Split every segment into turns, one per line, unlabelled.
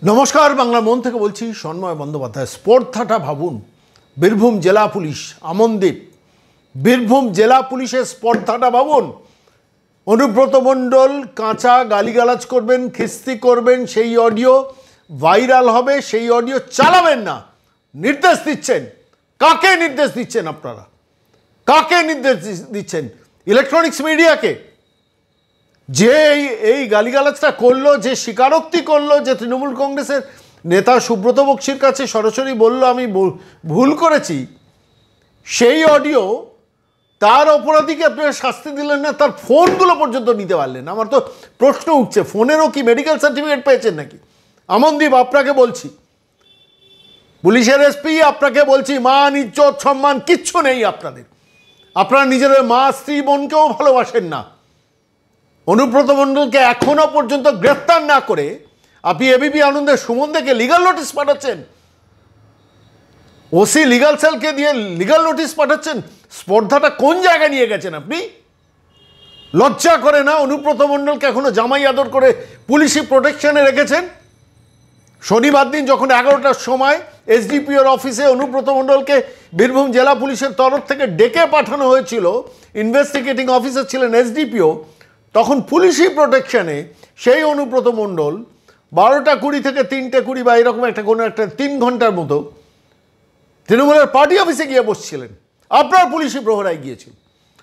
নমস্কার, বাংলা মন থেকে বলছি সন্ময় বন্দ্যোপাধ্যায়। স্পর্ধাটা ভাবুন, বীরভূম জেলা পুলিশ আমনদীপ, বীরভূম জেলা পুলিশের স্পর্ধাটা ভাবুন। অনুব্রত মণ্ডল কাঁচা গালিগালাজ করবেন, খিস্তি করবেন, সেই অডিও ভাইরাল হবে, সেই অডিও চালাবেন না নির্দেশ দিচ্ছেন। কাকে নির্দেশ দিচ্ছেন আপনারা? কাকে নির্দেশ দিচ্ছেন? ইলেকট্রনিক্স মিডিয়াকে? যে এই গালিগালাজটা করলো, যে স্বীকারোক্তি করলো, যে তৃণমূল কংগ্রেসের নেতা সুব্রত বক্সির কাছে সরাসরি বলল আমি ভুল করেছি, সেই অডিও, তার অপরাধীকে আপনারা শাস্তি দিলেন না, তার ফোনগুলো পর্যন্ত নিতে পারলেন। আমার তো প্রশ্ন উঠছে, ফোনেরও কি মেডিকেল সার্টিফিকেট পেয়েছেন নাকি? আমনদীপ, আপনাকে বলছি, পুলিশের এসপি আপনাকে বলছি, মান ইজ্জত সম্মান কিচ্ছু নেই আপনাদের। আপনারা নিজেদের মা স্ত্রী বোনকেও ভালোবাসেন না। অনুব্রত মণ্ডলকে এখনো পর্যন্ত গ্রেফতার না করে আপনি এবিপি আনন্দের সুমনকে লিগাল নোটিশ পাঠাচ্ছেন, ওসি লিগাল সেলকে দিয়ে লিগাল নোটিশ পাঠাচ্ছেন। স্পর্ধাটা কোন জায়গায় নিয়ে গেছেন আপনি? লজ্জা করে না? অনুব্রত মণ্ডলকে এখনো জামাই আদর করে পুলিশি প্রোটেকশনে রেখেছেন। শনিবার দিন যখন 11টার সময় এসডিপিওর অফিসে অনুব্রত মণ্ডলকে বীরভূম জেলা পুলিশের তরফ থেকে ডেকে পাঠানো হয়েছিল, ইনভেস্টিগেটিং অফিসার ছিলেন এসডিপিও, তখন পুলিশি প্রোটেকশনে সেই অনুব্রত মণ্ডল 12:20 থেকে 3:20 বা এরকম একটা কোনো একটা 3 ঘন্টার মতো তৃণমূলের পার্টি অফিসে গিয়ে বসছিলেন। আপনার পুলিশি প্রহরায় গিয়েছিল।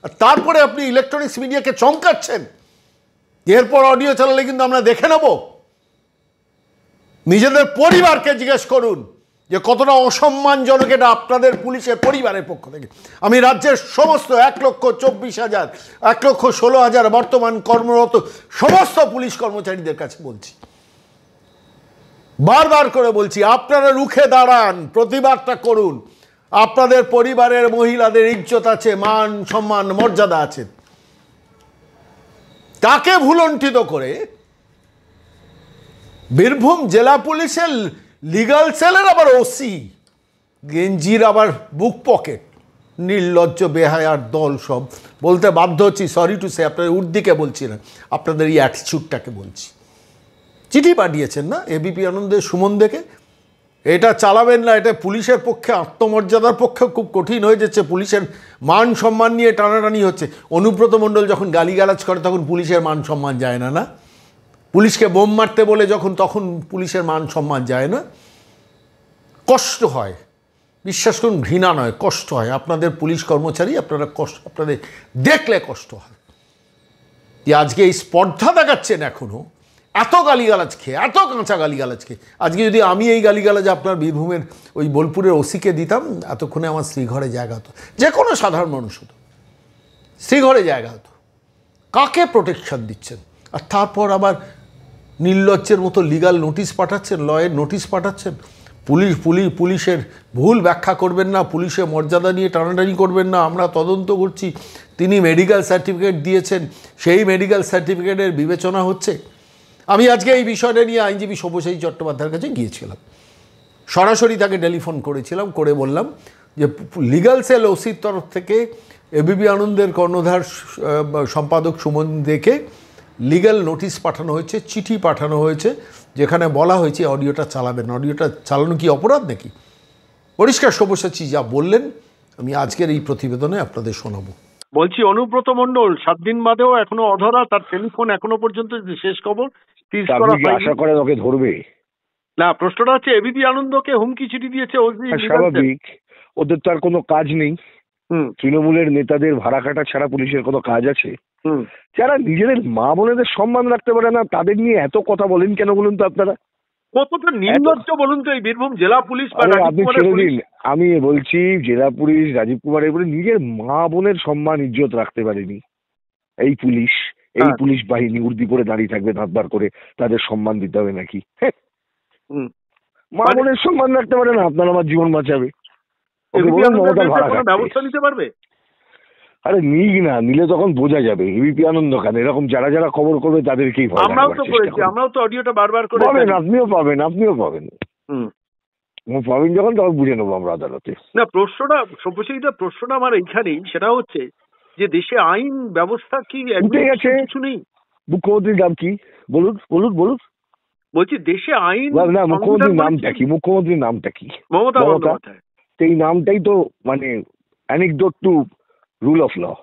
আর তারপরে আপনি ইলেকট্রনিক্স মিডিয়াকে চমকাচ্ছেন, এরপর অডিও চালালে কিন্তু আমরা দেখে নেব। নিজেদের পরিবারকে জিজ্ঞেস করুন যে কতটা অসম্মানজনক এটা আপনাদের পুলিশের পরিবারের পক্ষ থেকে। আমি রাজ্যের সমস্ত 1,24,000 1,16,000 বর্তমান কর্মরত সমস্ত পুলিশ কর্মচারীদের কাছে বলছি, বারবার করে বলছি, আপনারা রুখে দাঁড়ান, প্রতিবাদটা করুন। আপনাদের পরিবারের মহিলাদের ইজ্জত আছে, মান সম্মান মর্যাদা আছে। তাকে ভুলণ্ঠিত করে বীরভূম জেলা পুলিশের লিগাল সেলের আবার ওসি, গেঞ্জির আবার বুক পকেট, নির্লজ্জ বেহায়ার দল সব। বলতে বাধ্য হচ্ছি, সরি টু সে, আপনাদের উর্দিকে বলছি না, আপনাদের এই অ্যাটিচিউডটাকে বলছি। চিঠি পাঠিয়েছেন না এবিপি আনন্দের সুমনকে, এটা চালাবেন না, এটা পুলিশের পক্ষে, আত্মমর্যাদার পক্ষে খুব কঠিন হয়ে যাচ্ছে। পুলিশের মান সম্মান নিয়ে টানাটানি হচ্ছে। অনুব্রত মণ্ডল যখন গালিগালাজ করে তখন পুলিশের মান সম্মান যায় না? না, পুলিশকে বোম মারতে বলে যখন, তখন পুলিশের মান সম্মান যায় না? কষ্ট হয়, বিশ্বাস করুন, ঘৃণা নয়, কষ্ট হয়। আপনাদের পুলিশ কর্মচারী, আপনারা কষ্ট, আপনাদের দেখলে কষ্ট হয় যে আজকে এই স্পর্ধা দেখাচ্ছেন এখনও, এত গালিগালাজ খেয়ে, এত কাঁচা গালিগালাজ খেয়ে। আজকে যদি আমি এই গালিগালাজ আপনার বীরভূমের ওই বোলপুরের ওসিকে দিতাম, এতক্ষণে আমার শ্রীঘরে জায়গা হতো, যে কোনো সাধারণ মানুষ হতো, শ্রীঘরে জায়গা হতো। কাকে প্রোটেকশন দিচ্ছেন? আর তারপর আবার নির্লজ্জের মতো লিগাল নোটিশ পাঠাচ্ছেন, লয়ের নোটিশ পাঠাচ্ছেন। পুলিশের ভুল ব্যাখ্যা করবেন না, পুলিশের মর্যাদা নিয়ে টানাটানি করবেন না, আমরা তদন্ত করছি। তিনি মেডিকেল সার্টিফিকেট দিয়েছেন, সেই মেডিকেল সার্টিফিকেটের বিবেচনা হচ্ছে। আমি আজকে এই বিষয়টা নিয়ে আইনজীবী সব্যসাচী চট্টোপাধ্যায়ের কাছে গিয়েছিলাম, সরাসরি তাকে টেলিফোন করেছিলাম, করে বললাম যে লিগাল সেল ওসির তরফ থেকে এবিপি আনন্দের কর্ণধার সম্পাদক সুমন দেখে লিগ্যাল নোটিশ পাঠানো হয়েছে, চিঠি পাঠানো হয়েছে, যেখানে বলা হয়েছে অডিওটা চালাবেন। অডিওটা চালানো কি অপরাধ নাকি? পরিষ্কার সব্যসাচী যা বললেন আমি আজকের এই প্রতিবেদনে আপনাদের শোনাবো।
বলছি, অনুব্রত মণ্ডল 7 দিন বাদেও এখনো অধরা, তার টেলিফোন এখনো পর্যন্ত শেষ খবর
আশা করে ওকে ধরবে
না। প্রশ্নটা হচ্ছে, এবিপি আনন্দকে হুমকি চিঠি দিয়েছে ওসি।
স্বাভাবিক, ওদের তো আর কোনো কাজ নেই। তৃণমূলের নেতাদের ভাড়া কাটা ছাড়া পুলিশের কোনো কাজ আছে? যারা নিজেদের মা বোনেদের সম্মান রাখতে পারে না, তাদের নিয়ে এত কথা বলেন কেন বলুন তো আপনারা?
কতটা নির্লজ্জ বলুন তো এই বীরভূম জেলা পুলিশ।
আপনি ছেড়ে দিন, আমি বলছি জেলা পুলিশ রাজীব কুমার এবারে নিজের মা বোনের সম্মান ইজ্জত রাখতে পারেনি এই পুলিশ, এই পুলিশ বাহিনী উর্দি করে দাঁড়িয়ে থাকবে দাঁত বার করে, তাদের সম্মান দিতে হবে নাকি? মা বোনের সম্মান রাখতে পারে না, আপনার আমার জীবন বাঁচাবে,
ব্যবস্থা নিতে পারবে?
আরে নিক না, নিলে তখন বোঝা যাবে এবিপি আনন্দ কেন এরকম যারা যারা খবর করবে তাদেরকেই ভয়।
আমরাও তো করেছি, আমরাও তো অডিওটা বারবার করে
পাবেন, আপনিও পাবেন, আপনিও পাবেন। পাবেন যখন, তখন বুঝে নেবো আমরা আদালতে।
না, প্রশ্নটা সব্যসাচীটা, প্রশ্নটা আমার এইখানেই, সেটা হচ্ছে যে দেশে আইন ব্যবস্থা কি
উঠে গেছে?
কিছু নেই।
মুখ্যমন্ত্রীর নাম কি বলুন, বলুন, বলুন।
বলছি দেশে আইন
না, মুখ্যমন্ত্রীর
সংবিধান
নামটা কি? মুখ্যমন্ত্রীর নামটা কি?
মমতা
মমতা।
বন্দ্যোপাধ্যায়।
এই নামটাই তো মানে anecdote to rule of law.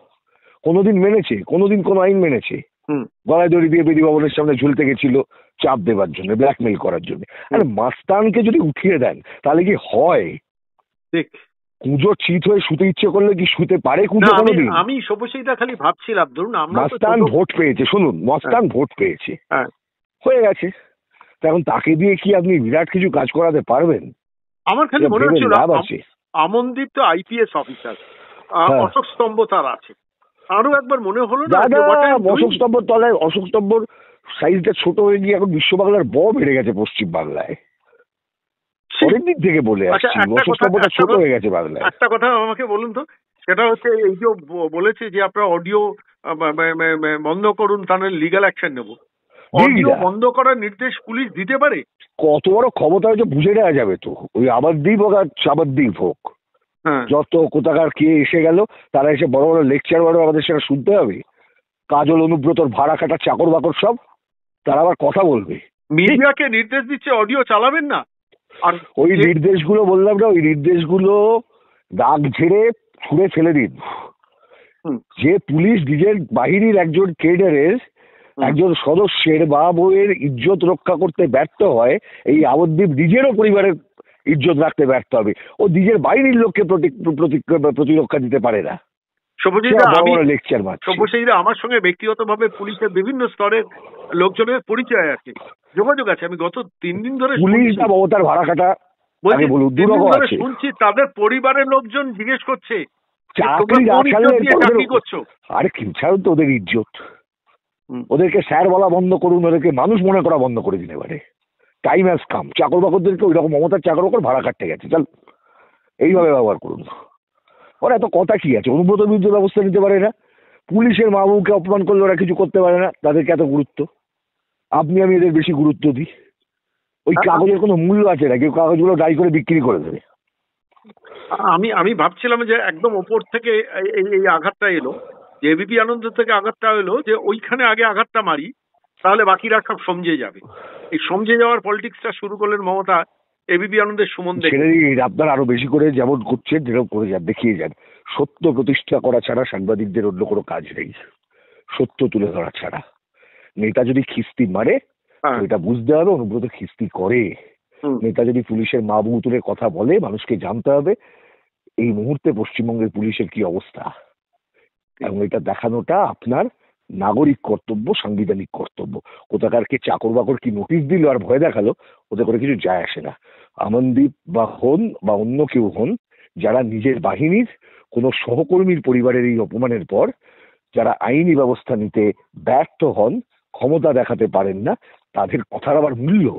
কোনোদিন মেনেছে? কোনোদিন কোনো আইন মেনেছে?
হুম।
গলায় দড়ি দিয়ে বেদি ভবনের সামনে ঝুলতে গেছিল চাপ দেওয়ার জন্য, ব্ল্যাকমেল করার জন্য। আরে মাস্তানকে যদি উঠিয়ে দেন তাহলে কি হয়?
ঠিক।
কুঁজো চিত হয়ে শুতে ইচ্ছে করলে কি শুতে পারে
না,
কুঁজো কোনোদিন?
আমি সব্যসাচীদা খালি ভাবছিলাম, ধরুন আমরা তো
মাস্তান
ছোট-
ভোট পেয়েছে, শুনুন, মাস্তান ভোট পেয়েছে,
হ্যাঁ,
হয়ে গেছে। তা এখন তাকে দিয়ে কি আপনি বিরাট কিছু কাজ করাতে পারবেন?
আমার খালি
যা
মনে
ভেবে
হচ্ছিল
লাভ আছে?
আমনদীপ তো আইপিএস অফিসার,
হ্যাঁ।
অশোক স্তম্ভ তার আছে, আরো একবার মনে হলো না
দাদা,
যে what I'm doing?
অশোক স্তম্ভর তলায় অশোক স্তম্ভর সাইজটা ছোট হয়ে গিয়ে এখন বিশ্ব বাংলার ব বেড়ে গেছে পশ্চিম বাংলায়। পরের দিক থেকে বলে
আচ্ছা,
আসছি,
একটা
অশোক
কথা-
স্তম্ভটা
একটা
ছোট
কথা-
হয়ে গেছে বাংলায়।
একটা কথা আমাকে বলুন তো, সেটা হচ্ছে এই যে বলেছে যে আপনারা অডিও বন্ধ করুন, তাহলে লিগ্যাল অ্যাকশন নেব। অডিও
দিদিরা,
বন্ধ করার নির্দেশ পুলিশ দিতে পারে?
কত বড় ক্ষমতা হয়েছে বুঝে নেওয়া যাবে তো। ওই আবারদ্বীপ হোক আর চাবারদ্বীপ হোক,
হ্যাঁ,
যত কোথাকার কে এসে গেল তারা এসে বড় বড় লেকচার বারো আমাদের সেটা শুনতে হবে। কাজল অনুব্রতর ভাড়া খাটা চাকর বাকর সব, তারা আবার কথা বলবে।
মিডিয়াকে নির্দেশ দিচ্ছে অডিও চালাবেন না। আর
ওই
যে-
নির্দেশগুলো বললাম না, ওই নির্দেশগুলো দাগ ঝেড়ে ছুঁড়ে ফেলে দিন।
হুম,
যে পুলিশ নিজের বাহিনীর একজন কেডারের একজন সদস্যের বা বউয়ের ইজ্জত রক্ষা করতে ব্যর্থ হয়, এই আবদ্বীপ নিজেরও পরিবারের ইজ্জত রাখতে ব্যর্থ হবে। ও নিজের বাহিনীর লোককে প্রতিরক্ষা দিতে পারে না।
সব্যসাচীদা, আমি
লেকচার মারছে।
সব্যসাচীদা, আমার সঙ্গে ব্যক্তিগতভাবে পুলিশের বিভিন্ন স্তরের লোকজনের পরিচয় আছে, যোগাযোগ আছে। আমি গত 3 দিন ধরে
পুলিশ
শুনছি-
না মমতার ভাড়া কাটা,
বলছি,
আগে বলুন,
3 দিন
দুরকম
ধরে
আছে।
শুনছি তাদের পরিবারের লোকজন জিজ্ঞেস করছে যে
চাকরি
তোমরা
না
কোন
ছাড়লে
ইজ্জত দিয়ে
ওদের-
চাকরি করছো।
আরে কি ছাড়ুন তো ওদের ইজ্জত।
হুম।
ওদেরকে স্যার বলা বন্ধ করুন, ওদেরকে মানুষ মনে করা বন্ধ করে দিন এবারে। Time has come. চাকর বাকরদেরকে ওই রকম মমতার চাকর বাকর ভাড়া কাটতে গেছে, চল এইভাবে ব্যবহার করুন। ওরা এত কথা কি আছে? অনুব্রত বিরুদ্ধে ব্যবস্থা নিতে পারে না, পুলিশের মা বাবুকে অপমান করলে ওরা কিছু করতে পারে না, তাদেরকে এত গুরুত্ব। আপনি আমি এদের বেশি গুরুত্ব দিই। ওই কাগজের কোনো মূল্য আছে না? কেউ কাগজগুলো ডাই করে বিক্রি করে দেবে।
আমি ভাবছিলাম যে একদম ওপর থেকে এই আঘাতটা এলো, যে এবিপি আনন্দ থেকে আঘাতটা এলো, যে ওইখানে আগে আঘাতটা মারি, তাহলে বাকিরা সব সমঝে যাবে। এই সমঝে যাওয়ার পলিটিক্সটা শুরু করলেন মমতা এবিপি আনন্দের সুমন দেখে।
ছেড়ে দিন, আপনার আরো বেশি করে যেমন করছেন যেরকম করে যান, দেখিয়ে যান। সত্য প্রতিষ্ঠা করা ছাড়া সাংবাদিকদের অন্য কোনো কাজ নেই, সত্য তুলে ধরা ছাড়া। নেতা যদি খিস্তি মারে
হ্যাঁ,
এটা বুঝতে হবে অনুব্রত খিস্তি করে।
হুম,
নেতা যদি পুলিশের মা বউ তুলে কথা বলে, মানুষকে জানতে হবে এই মুহূর্তে পশ্চিমবঙ্গের পুলিশের কি অবস্থা, এবং এটা দেখানোটা আপনার নাগরিক কর্তব্য, সাংবিধানিক কর্তব্য। কোথাকার কে চাকর বাকর কি নোটিশ দিল আর ভয় দেখালো, ওতে করে কিছু যায় আসে না। আমনদীপ বা হন বা অন্য কেউ হন, যারা নিজের বাহিনীর কোনো সহকর্মীর পরিবারের এই অপমানের পর যারা আইনি ব্যবস্থা নিতে ব্যর্থ হন, ক্ষমতা দেখাতে পারেন না, তাদের কথার আবার মূল্য